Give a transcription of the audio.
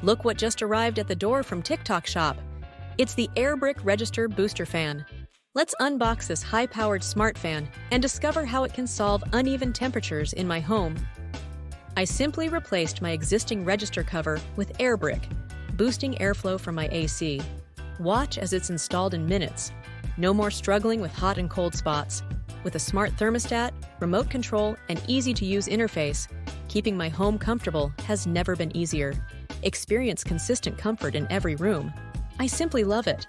Look what just arrived at the door from TikTok Shop. It's the Airbrick Register Booster Fan. Let's unbox this high-powered smart fan and discover how it can solve uneven temperatures in my home. I simply replaced my existing register cover with Airbrick, boosting airflow from my AC. Watch as it's installed in minutes. No more struggling with hot and cold spots. With a smart thermostat, remote control, and easy-to-use interface, keeping my home comfortable has never been easier. Experience consistent comfort in every room. I simply love it.